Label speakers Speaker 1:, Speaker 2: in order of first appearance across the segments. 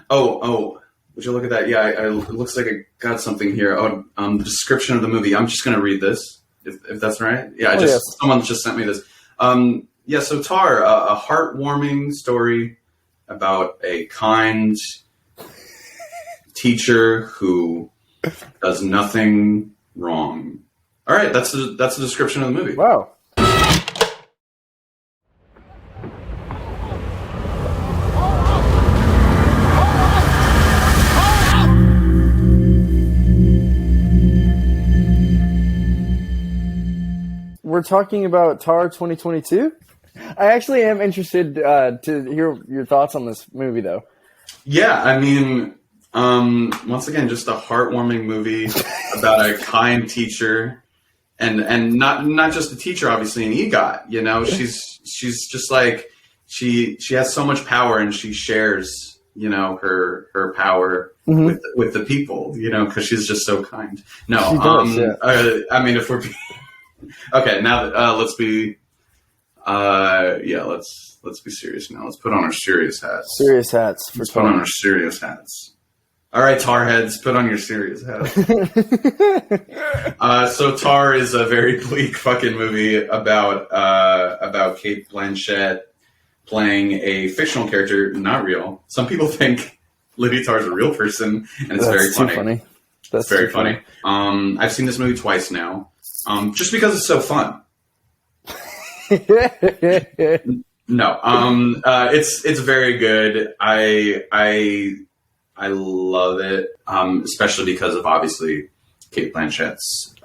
Speaker 1: Oh, would you look at that? Yeah, it looks like I got something here. Oh, the description of the movie. I'm just going to read this, if that's right. Yeah,
Speaker 2: yes.
Speaker 1: Someone just sent me this. Yeah, so Tar, a heartwarming story about a kind teacher who does nothing wrong. All right, that's the description of the movie.
Speaker 2: Wow. We're talking about Tar 2022? I actually am interested to hear your thoughts on this movie, though.
Speaker 1: Yeah, I mean, once again, just a heartwarming movie about a kind teacher, and not just a teacher, obviously an EGOT. You know, she's just like she has so much power, and she shares, you know, her power with the people. You know, because she's just so kind. No,
Speaker 2: she does, yeah.
Speaker 1: I mean, if we're okay, now that let's be let's be serious now. Let's put on our serious hats.
Speaker 2: Serious hats.
Speaker 1: Let's put on our serious hats. All right, Tar heads, put on your serious hats. So Tar is a very bleak fucking movie about Cate Blanchett playing a fictional character, not real. Some people think Lydia Tarr is a real person, and it's very funny. That's very funny. I've seen this movie twice now, just because it's so fun. No, it's very good. I love it, especially because of obviously Cate Blanchett's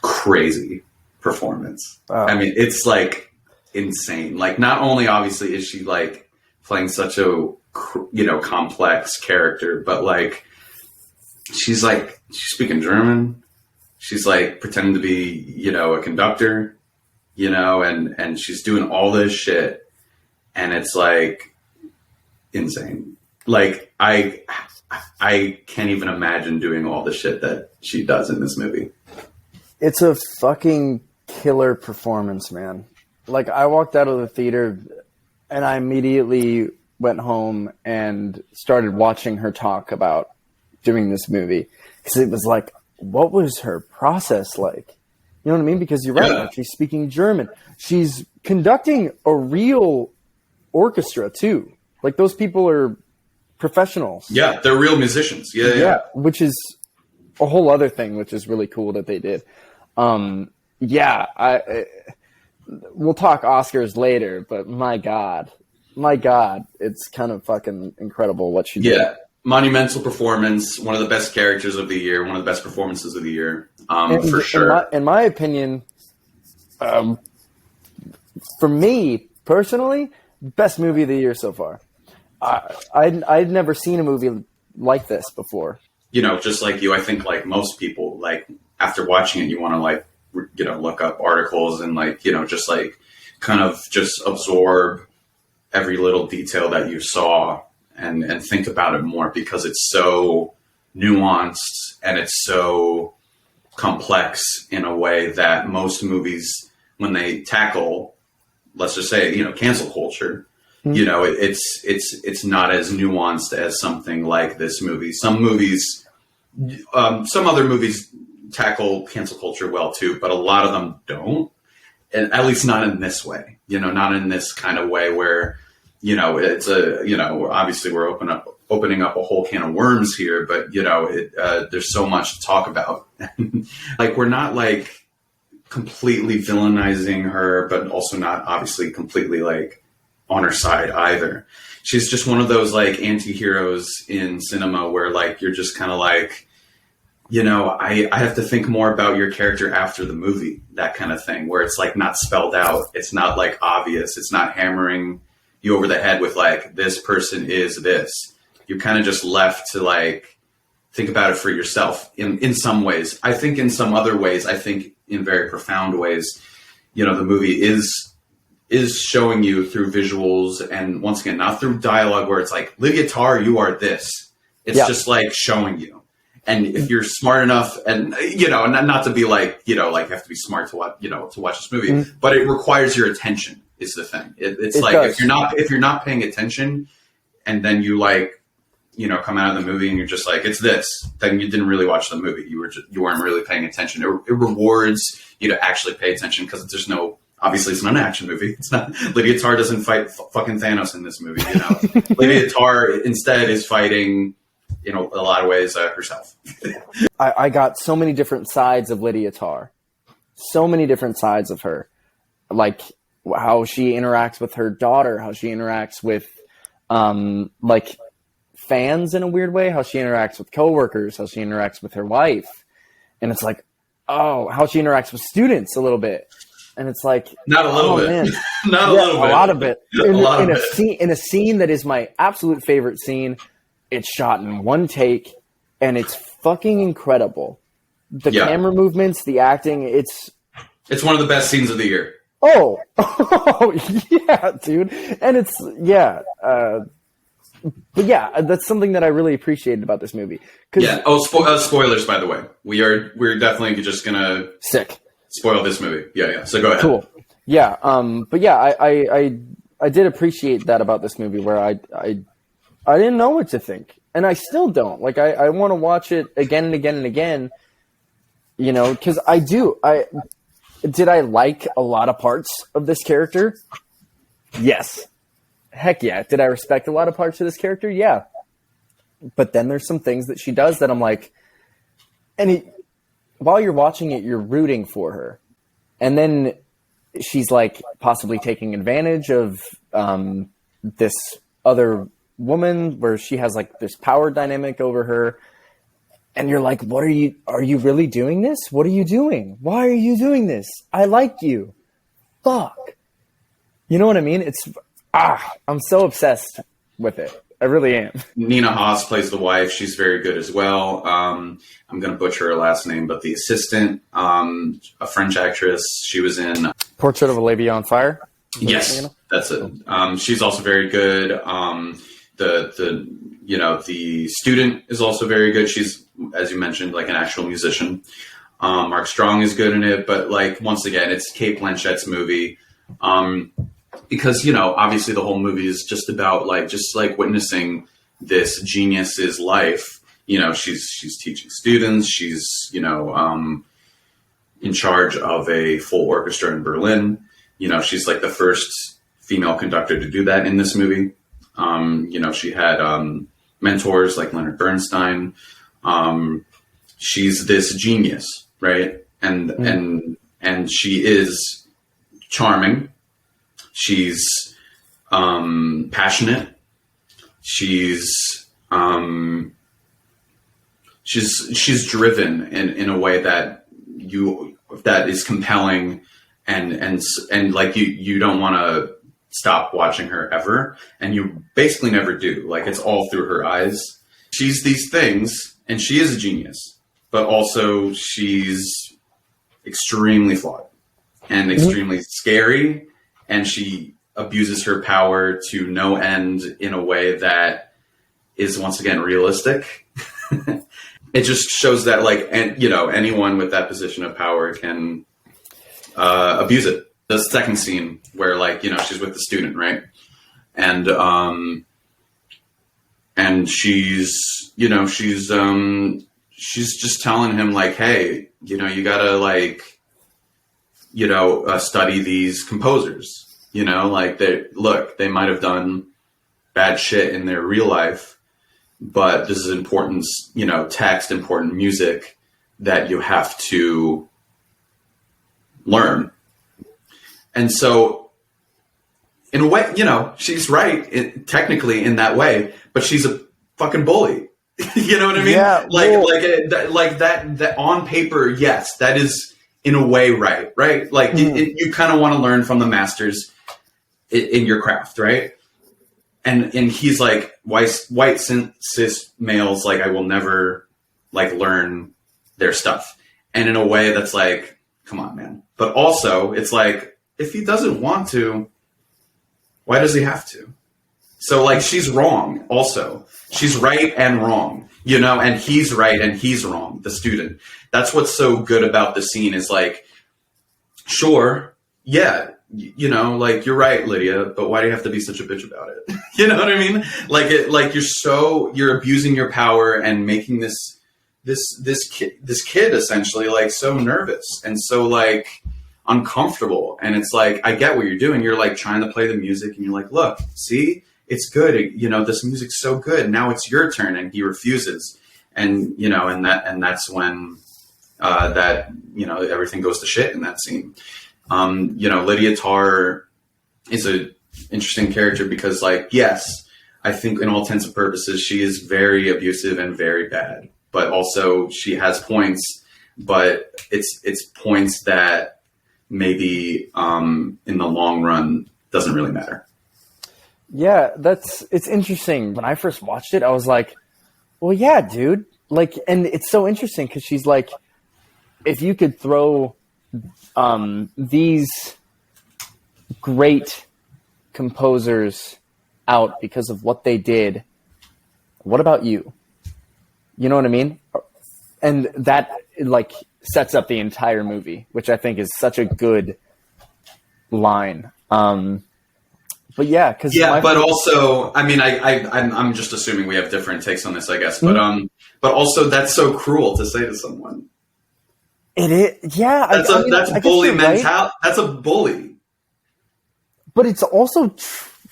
Speaker 1: crazy performance. Wow. I mean, it's like insane. Like, not only obviously is she like playing such a complex character, but like she's speaking German. She's like pretending to be a conductor. And she's doing all this shit, and it's like insane. Like I can't even imagine doing all the shit that she does in this movie.
Speaker 2: It's a fucking killer performance, man. Like, I walked out of the theater and I immediately went home and started watching her talk about doing this movie, because it was like, what was her process like? You know what I mean? Because you're right. Yeah. Like, she's speaking German. She's conducting a real orchestra too. Like, those people are professiontions.
Speaker 1: Yeah, they're real musicians. Yeah.
Speaker 2: Which is a whole other thing, which is really cool that they did. We'll talk Oscars later, but my God, it's kind of fucking incredible what she did.
Speaker 1: Yeah. Monumental performance, one of the best characters of the year, one of the best performances of the year, for sure.
Speaker 2: In my opinion, for me personally, best movie of the year so far. I'd never seen a movie like this before.
Speaker 1: Just like you, I think like most people, like after watching it, you want to like look up articles and just like kind of just absorb every little detail that you saw. And think about it more, because it's so nuanced and it's so complex in a way that most movies, when they tackle, let's just say, cancel culture, it's not as nuanced as something like this movie. Some other movies tackle cancel culture well too, but a lot of them don't, and at least not in this way, not in this kind of way where, it's obviously we're opening up a whole can of worms here, but there's so much to talk about. Like, we're not like completely villainizing her, but also not obviously completely like on her side either. She's just one of those like anti-heroes in cinema where like, you're just kind of like, I have to think more about your character after the movie, that kind of thing, where it's like not spelled out. It's not like obvious. It's not hammering you over the head with like, this person is this. You're kind of just left to like think about it for yourself in some ways. I think in some other ways, I think in very profound ways, the movie is showing you through visuals, and once again, not through dialogue where it's like, Lydia Tarr, you are this. It's just like showing you. And if you're smart enough, and not to be like, like you have to be smart to watch, to watch this movie, but it requires your attention. Is the thing. It's like, does. if you're not paying attention, and then you like, you know, come out of the movie and you're just like, it's this, then you didn't really watch the movie. You weren't really paying attention. It rewards you to actually pay attention, because there's no, obviously it's not an action movie. It's not, Lydia Tarr doesn't fight fucking Thanos in this movie, you know. Lydia Tarr instead is fighting, you know, a lot of ways herself.
Speaker 2: I got so many different sides of Lydia Tarr. So many different sides of her. Like how she interacts with her daughter, how she interacts with like fans in a weird way, how she interacts with coworkers, how she interacts with her wife. And it's like, oh, how she interacts with students a little bit. And it's like,
Speaker 1: not a little bit.
Speaker 2: Man.
Speaker 1: Not a little bit.
Speaker 2: A lot of it.
Speaker 1: In
Speaker 2: a scene that is my absolute favorite scene. It's shot in one take, and it's fucking incredible. The camera movements, the acting, it's
Speaker 1: one of the best scenes of the year.
Speaker 2: Oh yeah, dude. And it's, but yeah, that's something that I really appreciated about this movie.
Speaker 1: Yeah. Oh, spoilers, by the way. We're definitely just gonna spoil this movie. Yeah. So go ahead.
Speaker 2: Cool. Yeah. But yeah, I did appreciate that about this movie, where I didn't know what to think, and I still don't. Like, I want to watch it again and again and again, you know, because I do. Did I like a lot of parts of this character? Yes. Heck yeah. Did I respect a lot of parts of this character? Yeah. But then there's some things that she does that I'm like, while you're watching it, you're rooting for her. And then she's like possibly taking advantage of this other woman, where she has like this power dynamic over her. And you're like, are you really doing this? What are you doing? Why are you doing this? I like you. Fuck. You know what I mean? I'm so obsessed with it. I really am.
Speaker 1: Nina Haas plays the wife. She's very good as well. I'm going to butcher her last name, but the assistant, a French actress, she was in
Speaker 2: Portrait of a Lady on Fire.
Speaker 1: Yes, that's it. She's also very good. The student is also very good. She's, as you mentioned, like an actual musician. Mark Strong is good in it, but like, once again, it's Cate Blanchett's movie. Because, you know, obviously the whole movie is just about just witnessing this genius's life. You know, she's teaching students. She's, you know, in charge of a full orchestra in Berlin. You know, she's like the first female conductor to do that in this movie. You know, she had mentors like Leonard Bernstein. She's this genius, right? And she is charming. She's passionate. She's driven in a way that is compelling, and like you don't want to stop watching her ever, and you basically never do. Like, it's all through her eyes. She's these things, and she is a genius, but also she's extremely flawed and extremely scary, and she abuses her power to no end in a way that is, once again, realistic. It just shows that, like, and you know, anyone with that position of power can abuse it. The second scene where, like, you know, she's with the student, right? And she's, you know, she's just telling him, like, hey, you know, you gotta, like, you know, study these composers, you know, like, they might have done bad shit in their real life, but this is important, you know, text, important music that you have to learn. And so, in a way, you know, she's right, technically, in that way, but she's a fucking bully. You know what I mean?
Speaker 2: Yeah,
Speaker 1: like that on paper, yes, that is in a way right? Like, you kind of want to learn from the masters in your craft, right? And he's like, white cis males, like, I will never, like, learn their stuff. And in a way that's like, come on, man. But also, it's like, if he doesn't want to, why does he have to? So, like, she's wrong also. She's right and wrong, you know, and he's right and he's wrong, the student. That's what's so good about the scene is, like, sure, yeah, you know, like, you're right, Lydia, but why do you have to be such a bitch about it? You know what I mean? Like you're abusing your power and making this kid essentially like so nervous and so like uncomfortable. And it's like, I get what you're doing. You're like trying to play the music and you're like, look, see, it's good. You know, this music's so good. Now it's your turn. And he refuses. And, you know, and that's when, that, you know, everything goes to shit in that scene. You know, Lydia Tarr is a interesting character because, like, yes, I think in all intents and purposes, she is very abusive and very bad, but also she has points, but it's points that maybe, in the long run doesn't really matter.
Speaker 2: Yeah, it's interesting. When I first watched it, I was like, well, yeah, dude. Like, and it's so interesting because she's like, if you could throw these great composers out because of what they did, what about you? You know what I mean? And that like sets up the entire movie, which I think is such a good line. But yeah, because
Speaker 1: but also, I mean, I'm just assuming we have different takes on this, I guess. But also, that's so cruel to say to someone.
Speaker 2: It is, yeah.
Speaker 1: That's bully mentality. Right. That's a bully.
Speaker 2: But it's also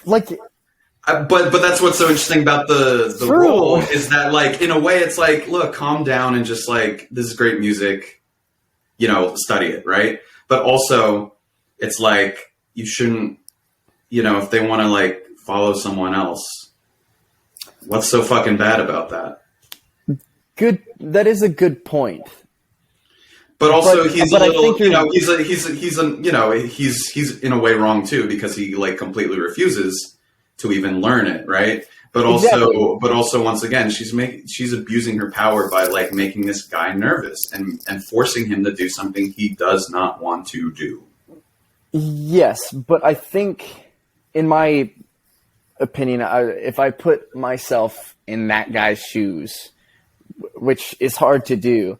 Speaker 2: like.
Speaker 1: But that's what's so interesting about the role is that, like, in a way, it's like, look, calm down and just like, this is great music, you know, study it, right? But also, it's like, you shouldn't, you know, if they want to like follow someone else, what's so fucking bad about that?
Speaker 2: Good. That is a good point.
Speaker 1: But also, he's a little, you know, he's in a way wrong too, because he like completely refuses to even learn it, right? But also, once again, she's abusing her power by like making this guy nervous and forcing him to do something he does not want to do.
Speaker 2: Yes, but I think, in my opinion, if I put myself in that guy's shoes, which is hard to do,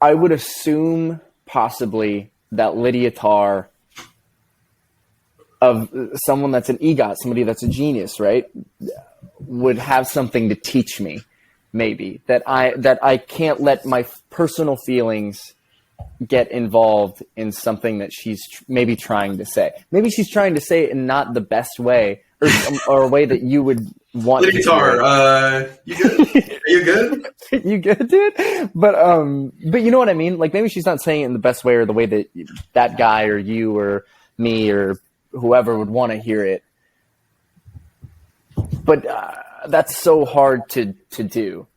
Speaker 2: I would assume possibly that Lydia Tarr, of someone that's an EGOT, somebody that's a genius, right, would have something to teach me, maybe, that I can't let my personal feelings get involved in something that she's maybe trying to say. Maybe she's trying to say it in not the best way, or a way that you would want.
Speaker 1: Lydia Tarr, you good? Are you good?
Speaker 2: You good, dude? But you know what I mean? Like, maybe she's not saying it in the best way or the way that that guy or you or me or whoever would want to hear it. But that's so hard to do.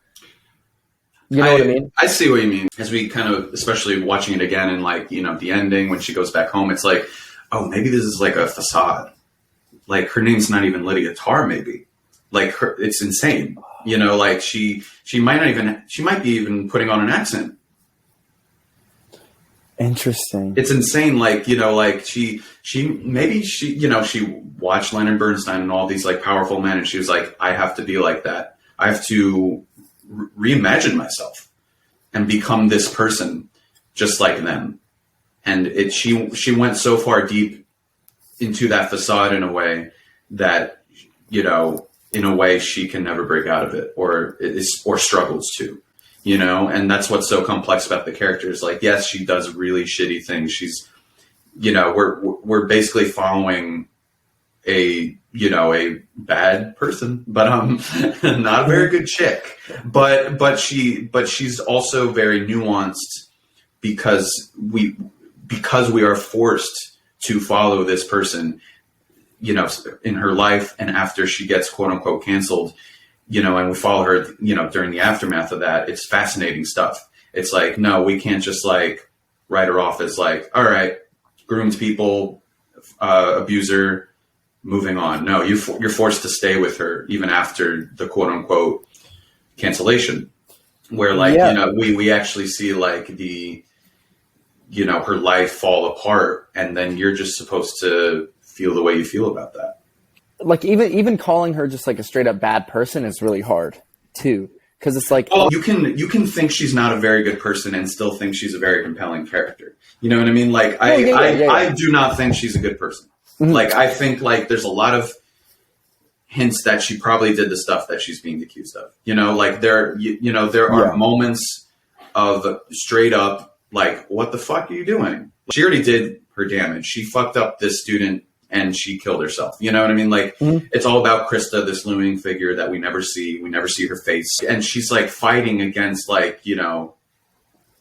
Speaker 2: You know what I mean?
Speaker 1: I see what you mean. As we kind of, especially watching it again and like, you know, the ending when she goes back home, it's like, oh, maybe this is like a facade. Like, her name's not even Lydia Tarr, maybe. Like, it's insane. You know, like she might be even putting on an accent.
Speaker 2: Interesting.
Speaker 1: It's insane. Like, you know, like she you know, she watched Leonard Bernstein and all these like powerful men, and she was like, I have to be like that. I have to reimagine myself and become this person just like them. And she went so far deep into that facade in a way that, you know, in a way she can never break out of it or struggles to, you know. And that's what's so complex about the characters. Like, yes, she does really shitty things. She's, you know, we're basically following a bad person, but not a very good chick. But she's also very nuanced because we are forced to follow this person, you know, in her life and after she gets quote unquote canceled, you know, and we follow her, you know, during the aftermath of that. It's fascinating stuff. It's like, no, we can't just like write her off as like, all right, groomed people, abuser, moving on. No, you're forced to stay with her even after the quote unquote cancellation, where like, you know, we actually see like the, you know, her life fall apart, and then you're just supposed to feel the way you feel about that.
Speaker 2: Like, even calling her just like a straight up bad person is really hard too, because it's like,
Speaker 1: well, you can think she's not a very good person and still think she's a very compelling character. You know what I mean? Like, I do not think she's a good person. Mm-hmm. Like, I think like there's a lot of hints that she probably did the stuff that she's being accused of. You know, like there are moments of straight up like, what the fuck are you doing? She already did her damage. She fucked up this student and she killed herself. You know what I mean? Like, it's all about Krista, this looming figure that we never see. We never see her face. And she's like fighting against like, you know,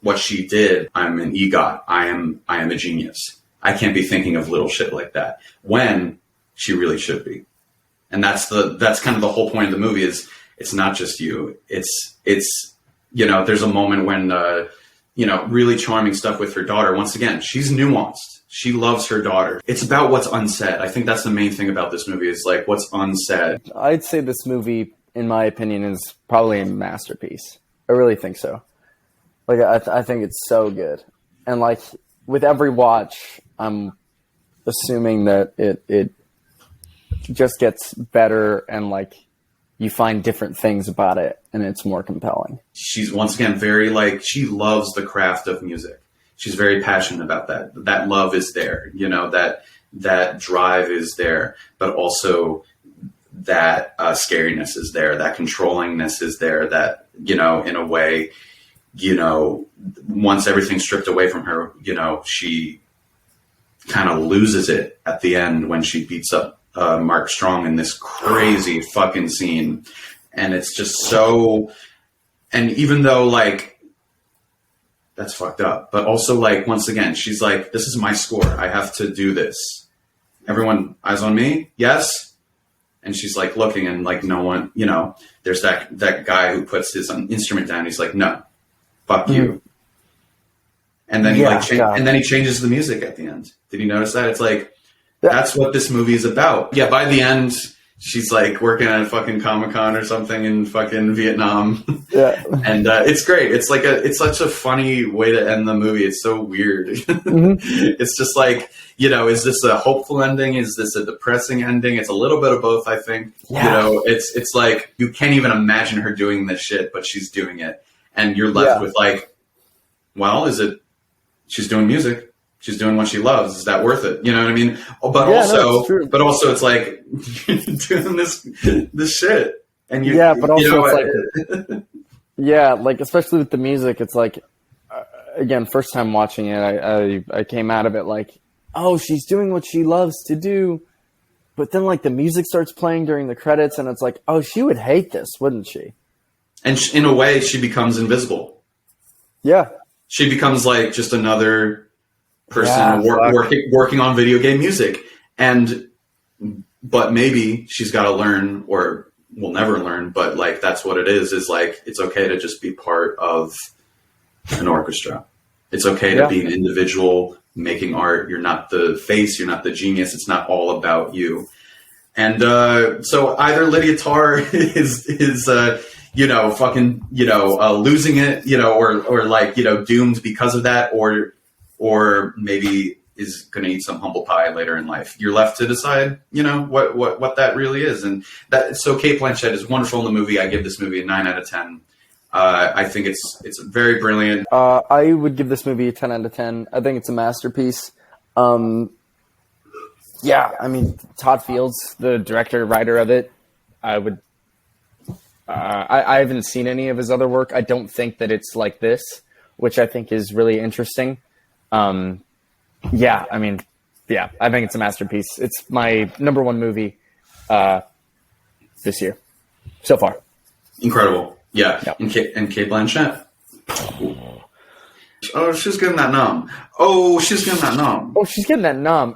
Speaker 1: what she did. I'm an EGOT. I am a genius. I can't be thinking of little shit like that when she really should be. And that's kind of the whole point of the movie is it's not just you. It's, you know, there's a moment when, you know, really charming stuff with her daughter. Once again, she's nuanced. She loves her daughter. It's about what's unsaid. I think that's the main thing about this movie is like what's unsaid.
Speaker 2: I'd say this movie, in my opinion, is probably a masterpiece. I really think so. Like, I think it's so good. And like with every watch, I'm assuming that it just gets better and like you find different things about it and it's more compelling.
Speaker 1: She's once again very like, she loves the craft of music. She's very passionate about that. That love is there, you know, that drive is there, but also that scariness is there, that controllingness is there, that, you know, in a way, you know, once everything's stripped away from her, you know, she kind of loses it at the end when she beats up Mark Strong in this crazy fucking scene. And it's just so, and even though like, that's fucked up. But also, like, once again, she's like, this is my score. I have to do this. Everyone, eyes on me? Yes? And she's, like, looking and, like, no one, you know, there's that guy who puts his instrument down. He's like, no, fuck you. And then he changes the music at the end. Did you notice that? It's like, that's what this movie is about. Yeah, by the end, she's like working at a fucking Comic-Con or something in fucking Vietnam. Yeah. And it's great. It's like it's such a funny way to end the movie. It's so weird. Mm-hmm. It's just like, you know, is this a hopeful ending? Is this a depressing ending? It's a little bit of both, I think. Yeah. You know, it's like you can't even imagine her doing this shit, but she's doing it. And you're left with like, well, is it she's doing music? She's doing what she loves. Is that worth it? You know what I mean? But also it's like doing this shit. And
Speaker 2: but also it's like, yeah, like especially with the music, it's like, again, first time watching it, I came out of it like, oh, she's doing what she loves to do. But then like the music starts playing during the credits and it's like, oh, she would hate this, wouldn't she?
Speaker 1: And in a way, she becomes invisible.
Speaker 2: Yeah.
Speaker 1: She becomes like just another person working on video game music. But maybe she's got to learn, or will never learn, but like that's what it is like it's okay to just be part of an orchestra. It's okay to be an individual making art. You're not the face, you're not the genius, it's not all about you. And so either Lydia Tarr is you know, fucking, you know, losing it, you know, or like, you know, doomed because of that, or maybe is going to eat some humble pie later in life. You're left to decide, you know, what that really is. And so Cate Blanchett is wonderful in the movie. I give this movie a 9 out of 10. I think it's very brilliant.
Speaker 2: I would give this movie a 10 out of 10. I think it's a masterpiece. I mean, Todd Fields, the director, writer of it, I would, I haven't seen any of his other work. I don't think that it's like this, which I think is really interesting. I think it's a masterpiece. It's my number one movie this year so far.
Speaker 1: Incredible. Yeah. Yep. And Cate Blanchett. Oh, she's getting that nom.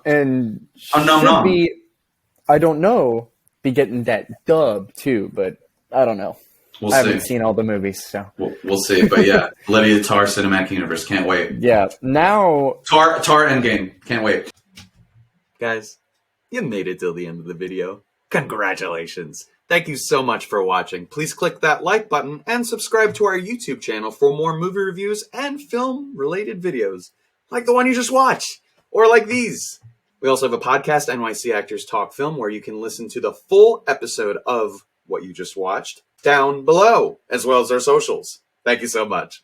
Speaker 1: And I don't know, be getting that dub too, but I don't know. I haven't seen all the movies, so we'll see. But yeah, Lydia Tarr Cinematic Universe, can't wait.
Speaker 2: Yeah, now
Speaker 1: Tar Endgame, can't wait.
Speaker 3: Guys, you made it till the end of the video. Congratulations! Thank you so much for watching. Please click that like button and subscribe to our YouTube channel for more movie reviews and film-related videos, like the one you just watched, or like these. We also have a podcast, NYC Actors Talk Film, where you can listen to the full episode of what you just watched. down below, as well as our socials. Thank you so much.